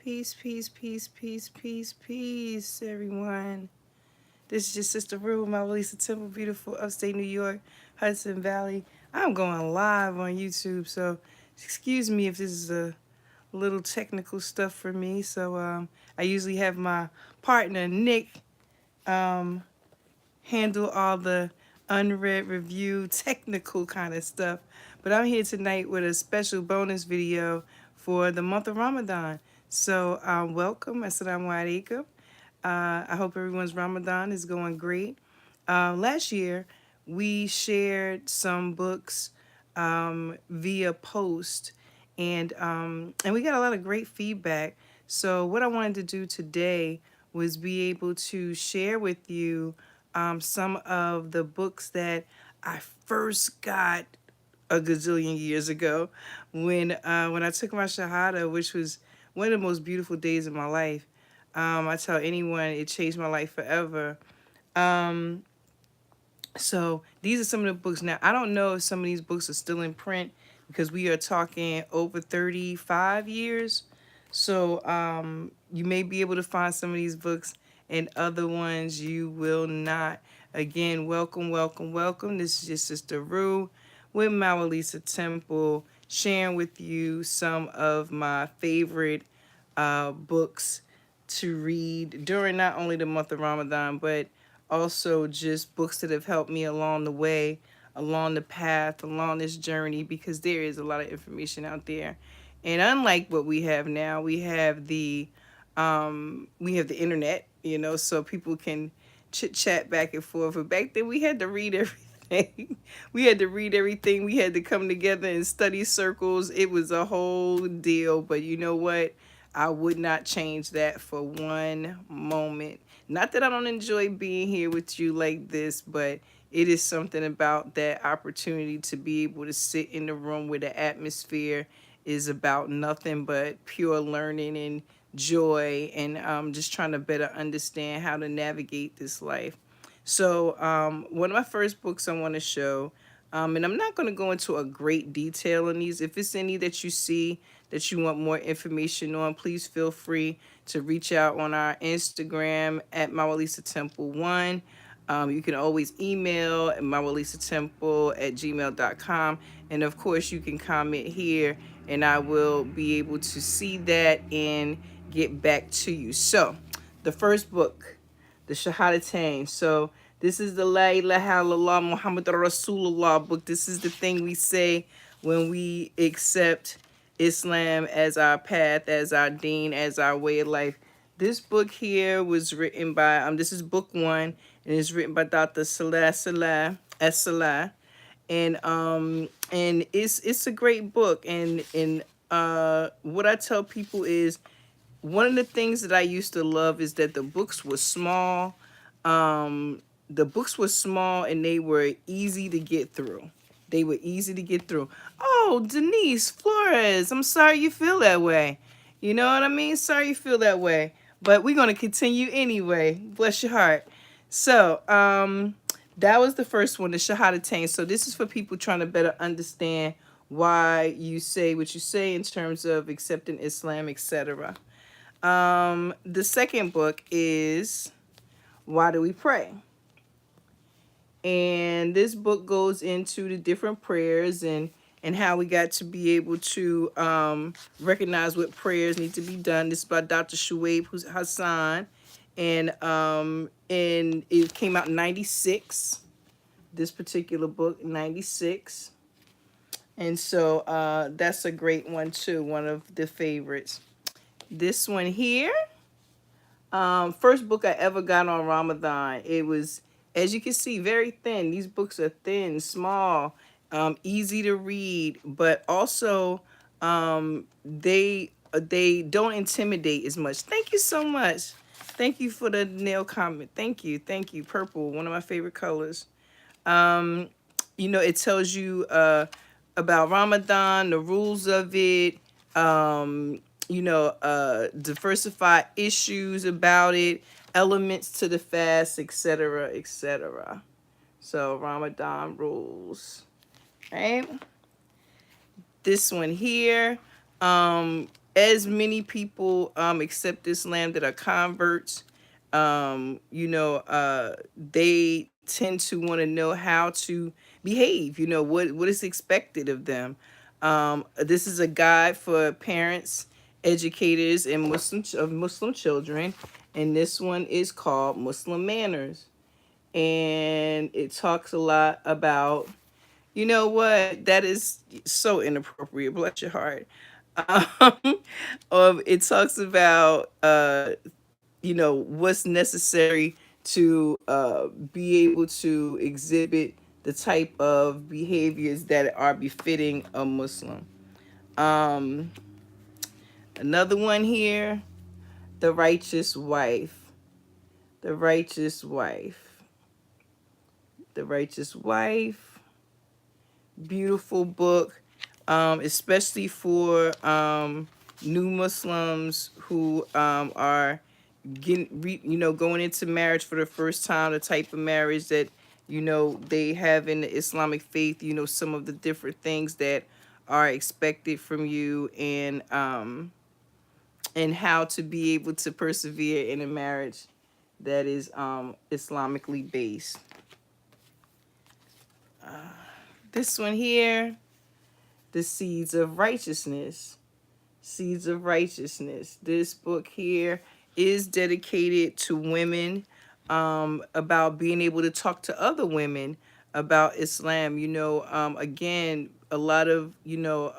Peace, peace, peace, peace, peace, peace, everyone. This is your sister Rue, MaWu Liza Temple, beautiful upstate New York, Hudson Valley. I'm going live on YouTube, so excuse me if this is a little technical stuff for me. I usually have my partner Nick um, handle all the unread review technical kind of stuff. But I'm here tonight with a special bonus video for the month of Ramadan. So welcome, assalamu alaikum. I hope everyone's Ramadan is going great. Last year, we shared some books via post, and we got a lot of great feedback. So what I wanted to do today was be able to share with you some of the books that I first got a gazillion years ago when I took my Shahada, which was one of the most beautiful days of my life. I tell anyone it changed my life forever. Um, so these are some of the books. Now, I don't know if some of these books are still in print because we are talking over 35 years. So you may be able to find some of these books and other ones you will not. Again, welcome, welcome, welcome. This is your sister Rue with MaWu Liza Temple, sharing with you some of my favorite books to read during not only the month of Ramadan, but also just books that have helped me along the way, along the path, along this journey, because there is a lot of information out there. And unlike what we have now, we have the internet, so people can chit chat back and forth. But back then we had to read everything. We had to read everything. We had to come together in study circles. It was a whole deal. But you know what? I would not change that for one moment. Not that I don't enjoy being here with you like this, but it is something about that opportunity to be able to sit in the room where the atmosphere is about nothing but pure learning and joy, and just trying to better understand how to navigate this life. So one of my first books I want to show, and I'm not going to go into a great detail on these. If it's any that you see that you want more information on, please feel free to reach out on our Instagram at MaWu Liza Temple 1. You can always email at mawulisatemple@gmail.com. And of course, you can comment here and I will be able to see that and get back to you. So, the first book, the Shahadatain. So, this is the La ilaha illallah Muhammad Rasulullah book. This is the thing we say when we accept Islam as our path, as our deen, as our way of life. This book here was written by, this is book one, and it's written by Dr. Salah Salah. And it's a great book. And what I tell people is one of the things that I used to love is that the books were small. The books were small and they were easy to get through. They were easy to get through. Oh, Denise Flores, I'm sorry you feel that way. You know what I mean? Sorry you feel that way. But we're going to continue anyway. Bless your heart. So, that was the first one, the Shahadatain. So this is for people trying to better understand why you say what you say in terms of accepting Islam, etc. The second book is Why Do We Pray? And this book goes into the different prayers and how we got to be able to recognize what prayers need to be done. This is by Dr. Shuaib Hassan, and it came out in 96. This particular book, 96. And so that's a great one too, one of the favorites. This one here, first book I ever got on Ramadan. It was, as you can see, very thin. These books are thin, small, easy to read, but also they don't intimidate as much. Thank you so much. Thank you for the nail comment. Thank you. Purple, one of my favorite colors. It tells you about Ramadan, the rules of it, diversify issues about it, elements to the fast, etc., etc. So Ramadan rules, right? This one here, as many people accept Islam that are converts, they tend to want to know how to behave. What is expected of them. This is a guide for parents, educators, and Muslim children, and this one is called Muslim Manners, and it talks a lot about, you know what, that is so inappropriate. Bless your heart. Um, it talks about what's necessary to be able to exhibit the type of behaviors that are befitting a Muslim. Um, Another one here, the righteous wife. The righteous wife. The righteous wife. Beautiful book, especially for new Muslims who are going into marriage for the first time, the type of marriage that they have in the Islamic faith. Some of the different things that are expected from you, and how to be able to persevere in a marriage that is Islamically based. This one here, the seeds of righteousness. Seeds of Righteousness. This book here is dedicated to women, about being able to talk to other women about Islam. Again, a lot of,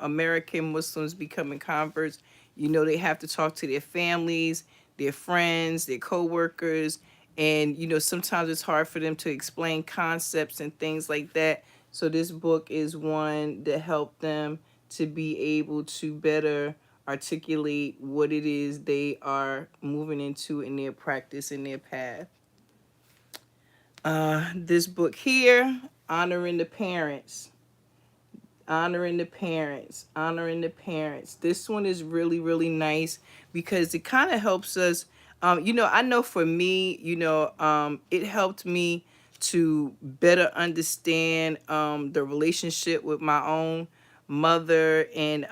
American Muslims becoming converts, they have to talk to their families, their friends, their co-workers, and, sometimes it's hard for them to explain concepts and things like that. So this book is one that helped them to be able to better articulate what it is they are moving into in their practice, in their path. This book here, Honoring the Parents. Honoring the Parents. Honoring the Parents. This one is really, really nice because it kind of helps us. I know for me, it helped me to better understand the relationship with my own mother, and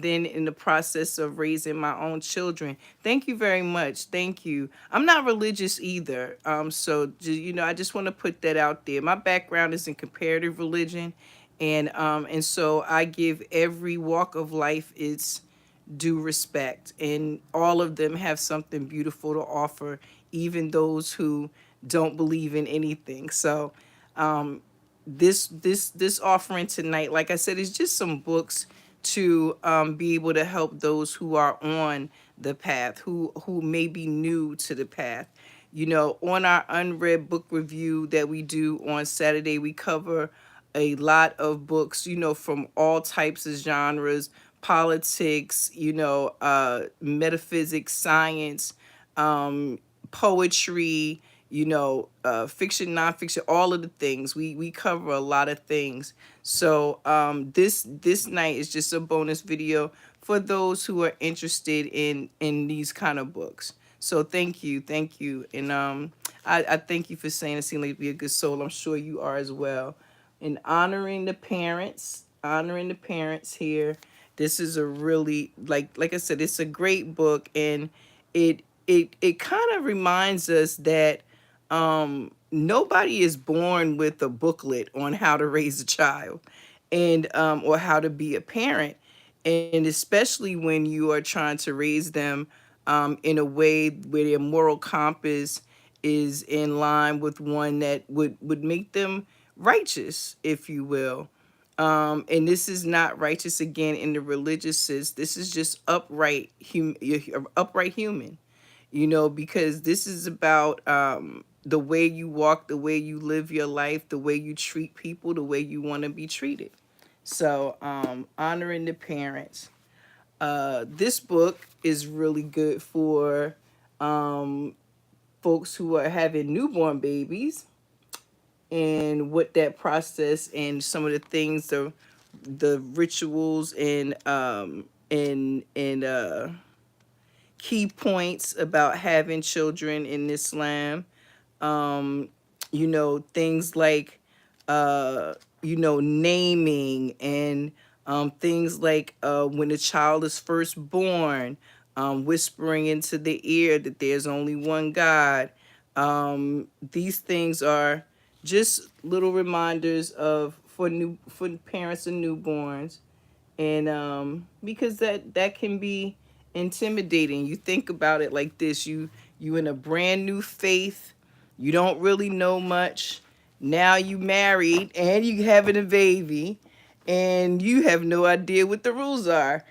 then in the process of raising my own children. Thank you very much. Thank you. I'm not religious either. I just want to put that out there. My background is in comparative religion, and so I give every walk of life its due respect, and all of them have something beautiful to offer, even those who don't believe in anything. So um this offering tonight, like I said, is just some books to be able to help those who are on the path, who may be new to the path. On our unread book review that we do on Saturday, we cover a lot of books, from all types of genres: politics, metaphysics, science, um, poetry, fiction, nonfiction, all of the things. We cover a lot of things. So this night is just a bonus video for those who are interested in these kind of books. So thank you, and I thank you for saying it seemed like to be a good soul. I'm sure you are as well. And honoring the parents here. This is a really, like I said, it's a great book, and it kind of reminds us that nobody is born with a booklet on how to raise a child, and or how to be a parent, and especially when you are trying to raise them in a way where their moral compass is in line with one that would make them righteous, if you will. And this is not righteous again in the religious sense. This is just upright human, because this is about the way you walk, the way you live your life, the way you treat people, the way you want to be treated. So, honoring the parents. This book is really good for folks who are having newborn babies, and what that process and some of the things, the rituals, and key points about having children in Islam. um things like naming, and Things like when a child is first born, whispering into the ear that there's only one God. These things are just little reminders of for parents and newborns, and because that can be intimidating. You think about it like this: you in a brand new faith, you don't really know much. Now you married and you having a baby, and you have no idea what the rules are.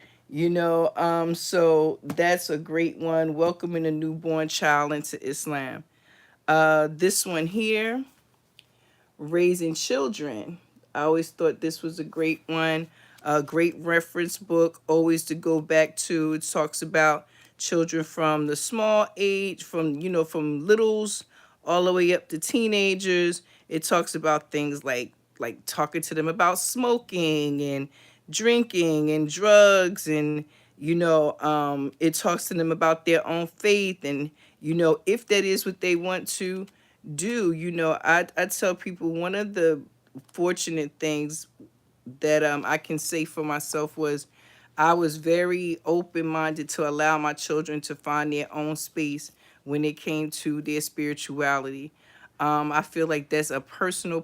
So that's a great one, welcoming a newborn child into Islam. This one here, raising children. I always thought this was a great one, a great reference book, always to go back to. It talks about children from the small age, from littles all the way up to teenagers. It talks about things like talking to them about smoking and drinking and drugs, and it talks to them about their own faith, and if that is what they want to do. I tell people one of the fortunate things that I can say for myself was I was very open-minded to allow my children to find their own space when it came to their spirituality. I feel like that's a personal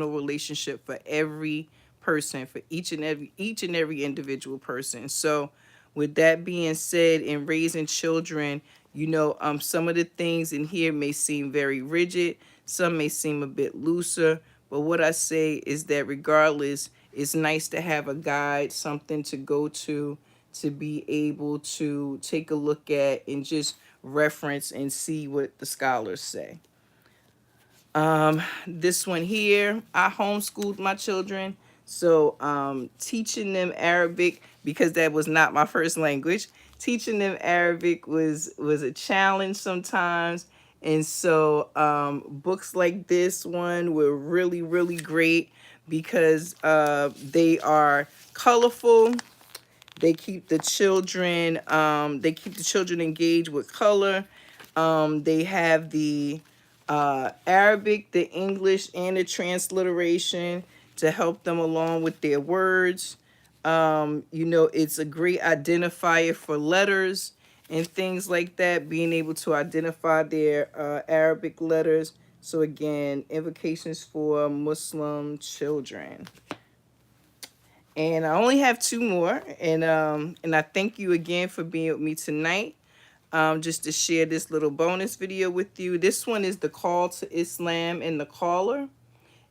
relationship for every person, for each and every individual person. So with that being said, in raising children, some of the things in here may seem very rigid, some may seem a bit looser, but what I say is that regardless, it's nice to have a guide, something to go to be able to take a look at and just reference and see what the scholars say. This one here, I homeschooled my children. So teaching them Arabic, because that was not my first language, teaching them Arabic was a challenge sometimes. And so books like this one were really great because they are colorful. They keep the children engaged with color. They have the Arabic, the English, and the transliteration to help them along with their words. It's a great identifier for letters and things like that, being able to identify their Arabic letters. So again, invocations for Muslim children. And I only have two more, and I thank you again for being with me tonight. Just to share this little bonus video with you. This one is the call to Islam and the caller.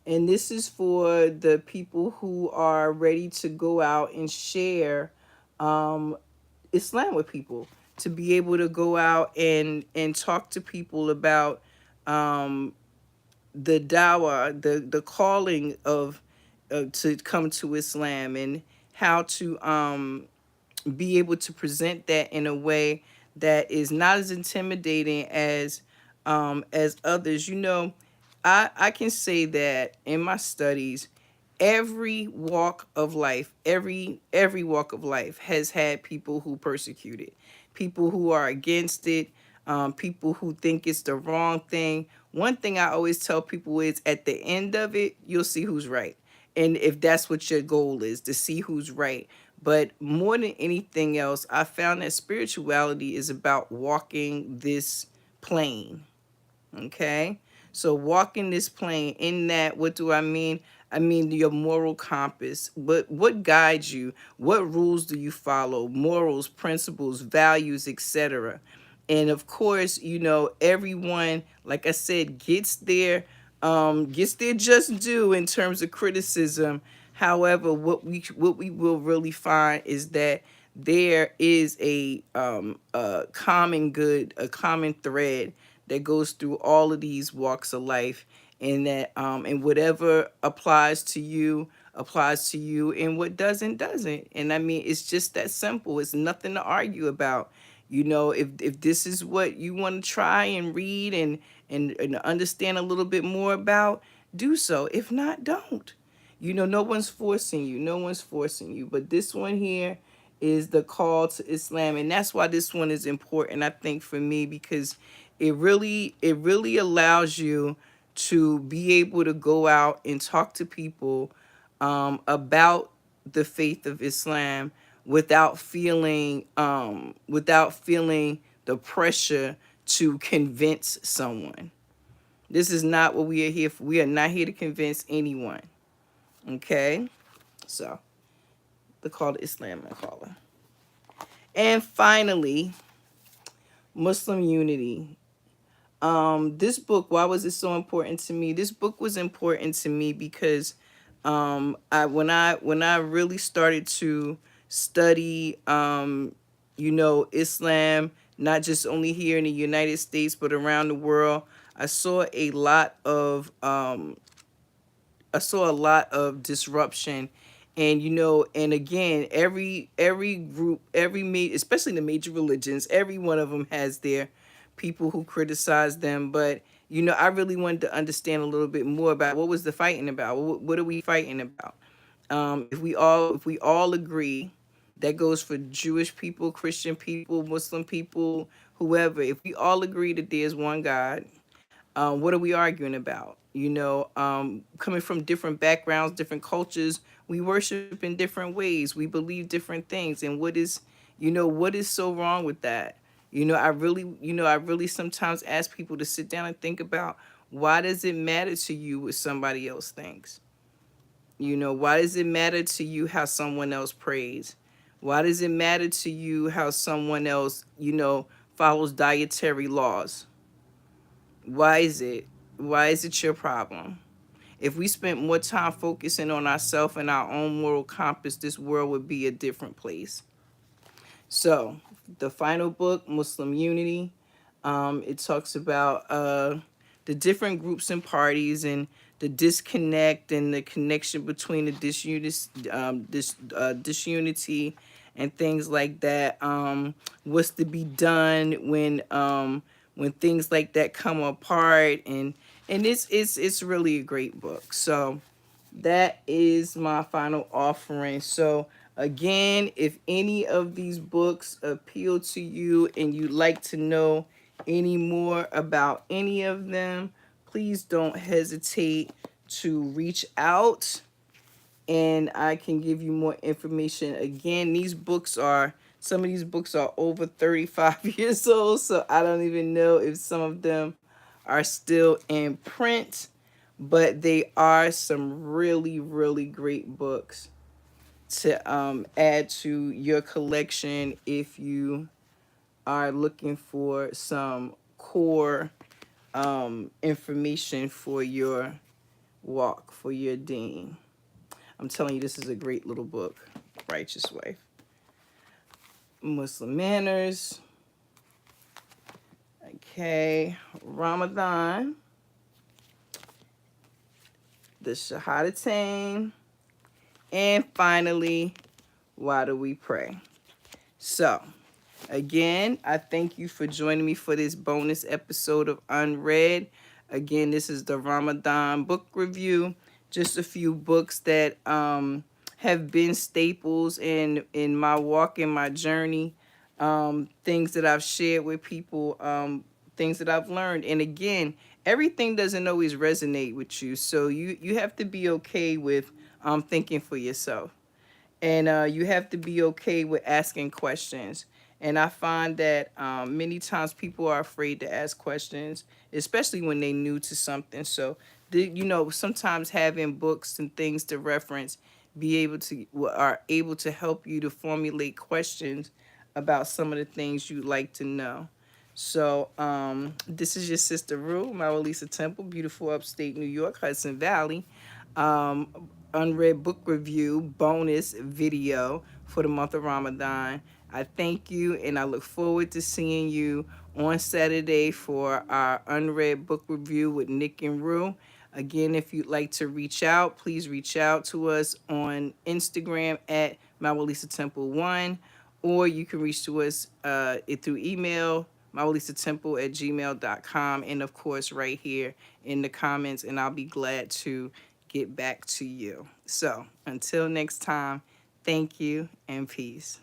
And this is for the people who are ready to go out and share Islam with people, to be able to go out and talk to people about the dawah, the calling of to come to Islam, and how to be able to present that in a way that is not as intimidating as others. I can say that in my studies, every walk of life, every walk of life has had people who persecute it, people who are against it, people who think it's the wrong thing. One thing I always tell people is, at the end of it, you'll see who's right. And if that's what your goal is, to see who's right. But more than anything else, I found that spirituality is about walking this plane. Okay? So walking this plane, in that, what do I mean? I mean your moral compass. What guides you? What rules do you follow? Morals, principles, values, etc. And of course, everyone, like I said, gets their just due in terms of criticism. However, what we will really find is that there is a common good, a common thread that goes through all of these walks of life, and that and whatever applies to you, and what doesn't. And I mean, it's just that simple. It's nothing to argue about. If this is what you want to try and read and understand a little bit more about, do so. If not, don't. No one's forcing you. No one's forcing you. But this one here is the call to Islam, and that's why this one is important, I think, for me, because it really allows you to be able to go out and talk to people about the faith of Islam without feeling the pressure to convince someone. This is not what we are here for. We are not here to convince anyone. Okay? So, the call to Islam and caller. And finally, Muslim unity. This book, why was it so important to me? This book was important to me because when I really started to study Islam, not just only here in the United States but around the world, I saw a lot of disruption. And and again, every group, especially the major religions, every one of them has their people who criticize them. But I really wanted to understand a little bit more about what was the fighting about. What are we fighting about? If we all agree, that goes for Jewish people, Christian people, Muslim people, whoever. If we all agree that there's one God, what are we arguing about? Coming from different backgrounds, different cultures, we worship in different ways. We believe different things. And what is so wrong with that? I really sometimes ask people to sit down and think about, why does it matter to you what somebody else thinks? Why does it matter to you how someone else prays? Why does it matter to you how someone else, follows dietary laws? Why is it? Why is it your problem? If we spent more time focusing on ourselves and our own moral compass, this world would be a different place. So, the final book, Muslim Unity, it talks about the different groups and parties and the disconnect and the connection between the disunity and things like that. What's to be done when things like that come apart, and it's really a great book. So that is my final offering. So again, if any of these books appeal to you and you'd like to know any more about any of them, please don't hesitate to reach out and I can give you more information. Again, some of these books are over 35 years old, so I don't even know if some of them are still in print, but they are some really, really great books to add to your collection if you are looking for some core information for your walk, for your deen. I'm telling you, this is a great little book. Righteous Wife. Muslim Manners. Okay. Ramadan. The Shahadatain. And finally, why do we pray? So, again, I thank you for joining me for this bonus episode of UnRead. Again, this is the Ramadan book review. Just a few books that have been staples in my walk, in my journey. Things that I've shared with people, things that I've learned. And again, everything doesn't always resonate with you. So you have to be okay with thinking for yourself. And you have to be okay with asking questions. And I find that many times people are afraid to ask questions, especially when they're new to something. So, sometimes having books and things to reference are able to help you to formulate questions about some of the things you'd like to know. So, this is your sister Rue, MaWu Liza Temple, beautiful upstate New York, Hudson Valley. UnRead book review bonus video for the month of Ramadan. I thank you, and I look forward to seeing you on Saturday for our UnRead book review with Nick and Rue. Again, if you'd like to reach out, please reach out to us on Instagram at MaWu Liza Temple 1, or you can reach to us through email, mawulisatemple@gmail.com, and of course right here in the comments, and I'll be glad to get back to you. So until next time, thank you and peace.